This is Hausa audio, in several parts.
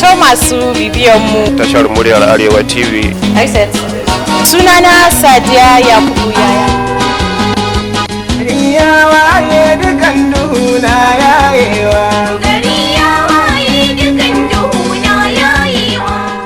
To masu bibiyan mu tashar muryar Arewa TV. Sunana Sadiya Yakubu Yaya.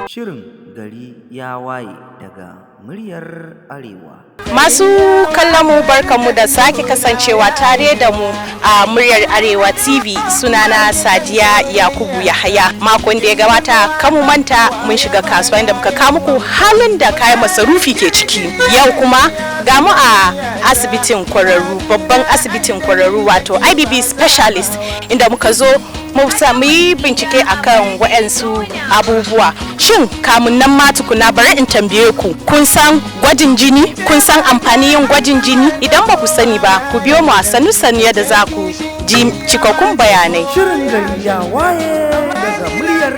Shirin gari ya waye daga muryar Arewa. Masu kallon mu barkanmu da sake kasancewa tare da mu a muryar Arewa TV. Sunana Sadiya Yakubu Yahaya. Makon da ya gabata kamu manta mun shiga kasuwa inda muka kawo muku halin da kayan masarufi ke ciki. Yau kuma ga mu a asibitin kwararru, babban asibitin kwararru wato IDB specialist, inda muka zo mu yi bincike akan waɗansu abubuwa. Shin kamun nan ma tukuna bari in tambaye ku, kun san gwajin jini? Kun san amfani yin gwajin jini? Idan ba ku sani ba, ku biyo mu a sanu yadda za ku ji cikakkun bayanai. Shirin gari ya waye daga muryar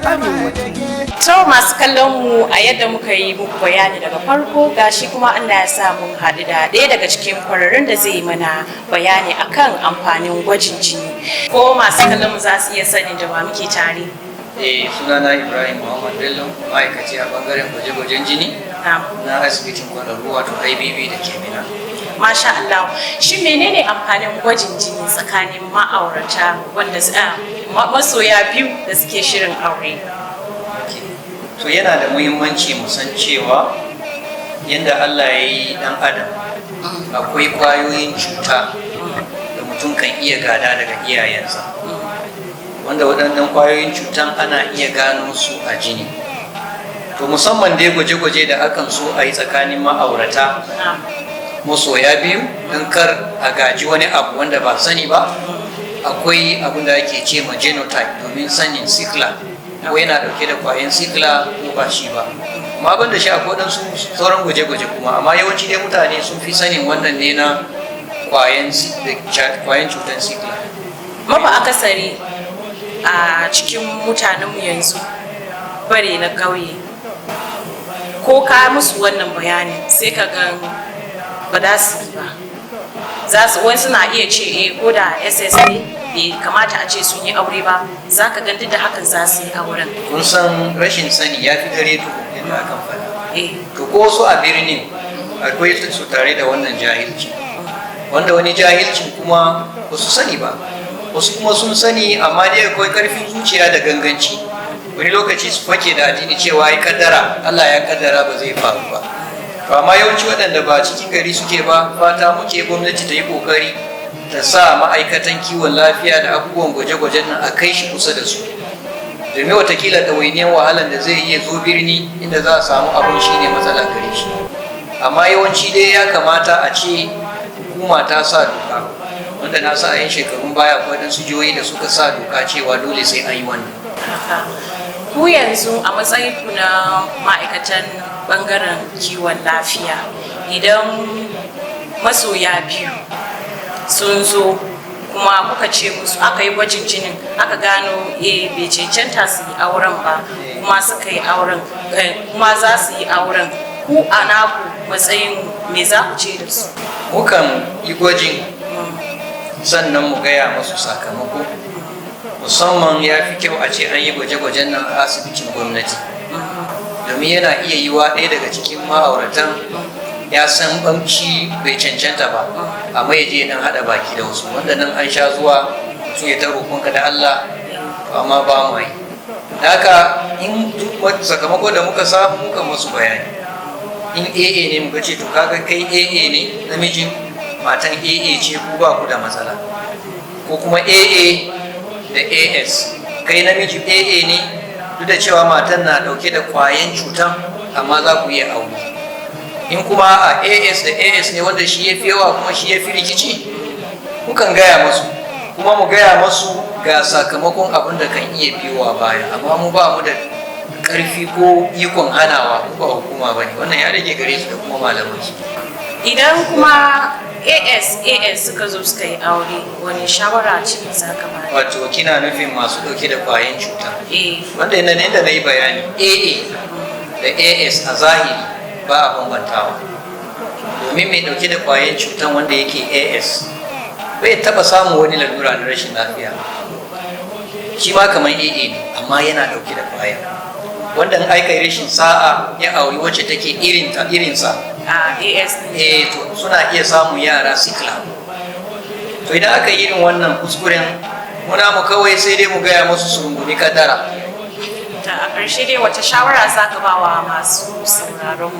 Arewa. To masu kallon mu, a yadda muka yi muku bayani daga farko, gashi kuma Allah ya sa mun haɗu da ɗaya daga cikin kwararrun da zai yi mana bayani akan amfanin gwajin jini. Ko masu kallon mu za su iya sanin da ba muke tare? Sunana Ibrahim Muhammad Bello, ma'aikaci a bangaren gwaje-gwajen jini na asibitin kwararru wato IBB da ke Mina. Masha Allah. Shi menene amfanin gwajin jini tsakanin ma'aurata wanda masoya biyu da suke shirin aure? To yana da muhimmanci mu san cewa yadda Allah ya yi ɗan adam akwai ƙwayoyin cuta da mutum kan iya gada daga iyayensa, wanda waɗannan ƙwayoyin cutan ana iya gano su a jini. To musamman dai gwaje-gwaje da akan so a yi tsakanin ma'aurata masoya biyu don kar a gaji wani abu wanda ba sani ba, akwai abin da ake ce ma genotype domin sanin sikla, ko yana dauke da kwayan sikla ko ba shi ba. Amma ban da shi akwai waɗansu sauran gwaje-gwaje kuma, amma yawanci dai mutane sun fi sanin wannan ne na kwayan cutar sikla. Maba akasari a cikin mutanenmu yanzu bare na ƙauye, ko ka musu wannan bayani sai ka ga ba za su yi ba. Wani suna iya ce ko da SS ne bai kamata a ce sun yi aure ba, za ka gandi da hakan za su yi auren. Kun san rashin sani ya fi dare duhu yadda akan faɗa. To ko wasu a birnin akwai su tare da wannan jahilci, wanda wani jahilcin kuma ba su sani ba, wasu kuma sun sani amma dai akwai karfin zuciya da ganganci. Wani lokaci su fake da addini cewa ya kaddara, Allah ya kaddara ba zai faru ba. To amma yawanci waɗanda ba cikin gari suke ba, fata muke gwamnati ta yi ƙoƙari ta sa ma'aikatan kiwon lafiya da abubuwan gwaje-gwajen nan a kai shi kusa da su, domin watakila ɗawainiyar wahalar da zai iya zo birni inda za a samu abin shi ne matsala gare shi. Amma yawanci dai ya kamata a ce hukuma ta sa doka, wanda na sa a yin shekarun baya akwai waɗansu jihohi da suka sa doka cewa dole sai an yi wannan. Ku yanzu a matsayin ku na ma'aikatan bangaren kiwon lafiya, idan masoya biyu sun zo kuma kuka ce musu aka yi gwajin jinin aka gano bai cancanta su yi auren ba, kuma suka yi auren kuma za su yi auren, ku a naku matsayin me za ku ce da su? Mukan yi gwajin sannan mu gaya masu sakamako. Musamman ya fi kyau a ce an yi gwaje-gwajen nan a asibitin gwamnati, domin yana iya yiwa ɗaya daga cikin ma'auratan ya san bamci bai cancanta ba, amma ya je dan haɗa baki da wasu, wanda nan an sha zuwa mutum ya ta roƙonka da Allah, amma ba mu yi. Da haka in sakamako da muka samu muka musu bayani. In AA ne muka ce to kaga kai AA ne namijin, matan AA ce, ku ba ku da matsala. Ko kuma AA da AS, kai namiji AA ne duk da cewa matan na dauke da kwayan cutan, amma za ku iya aure. In kuma a AS da AS ne wanda shi ya fi yawa kuma shi ya fi rikici, mukan gaya masu, kuma mu gaya masu ga sakamakon abin da kan iya biyowa baya, amma mu ba mu da karfi ko ikon hanawa, ko ba hukuma ba ne, wannan ya rage gare su da kuma malamai. Idan kuma AS suka zo suka yi aure, wani shawara ce za ka ba? Wato kina nufin masu dauke da kwayan cuta? Wanda yana ne da na yi bayani, AA da AS a zahiri ba a bambantawa, domin mai dauke da kwayan cutan wanda yake AS bai taba samun wani lalura na rashin lafiya. shi ma kamar AA ne amma yana dauke da kwaya, wanda in aka yi rashin sa'a ya auri wacce take irinsa AS to suna iya samun yara sikla. To idan aka yi irin wannan kuskuren muna mu kawai sai dai mu gaya musu su rungumi kaddara. a ƙarshe dai wata shawara za ka ba wa masu sauraron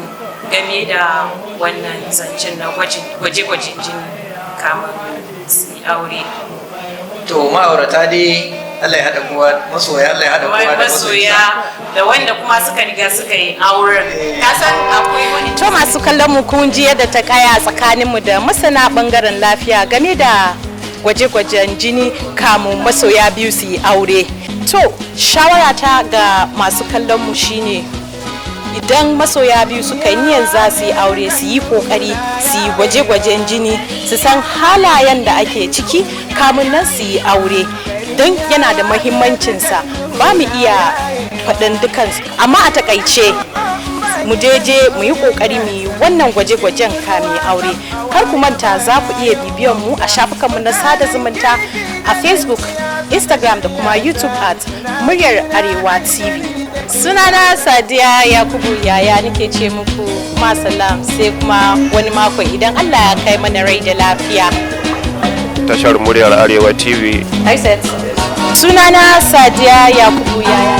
game da wannan zancen na gwaje-gwajen jini kamar su yi aure? To ma'aurata dai Allah ya haɗa kowa, masoya Allah ya haɗa kowa da masoya da wanda kuma suka riga suka yi auren. Ka san akwai wani. To masu kallon mu kun ji yadda ta kaya tsakanin mu da masana bangaren lafiya game da gwaje-gwajen jini kamun masoya biyu su yi aure. To shawara ta ga masu kallon mu shine idan masoya biyu suka yi niyyar za su yi aure su yi kokari su yi gwaje-gwajen jini su san halayen da ake ciki kamun nan su yi aure don yana da mahimmancinsa. Ba mu iya faɗin dukansu amma a takaice mu je mu yi kokari mu yi wannan gwaje-gwajen kamin aure. Kar ku manta za ku iya bibiyan mu a shafukanmu na sada zumunta a Facebook, Instagram da kuma YouTube at Muryar Arewa TV. Sunana Sadiya Yakubu Yaya nake ce muku masalam sai kuma wani makon idan Allah ya kai mana rai da lafiya. Tashar Muryar Arewa TV. Sunana Sadiya Yakubu Yaya.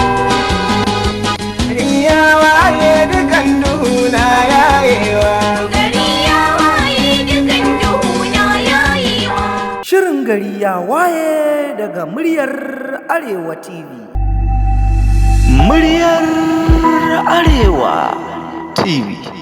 Shirin gari ya waye daga Muryar Arewa TV. Muryar Arewa TV.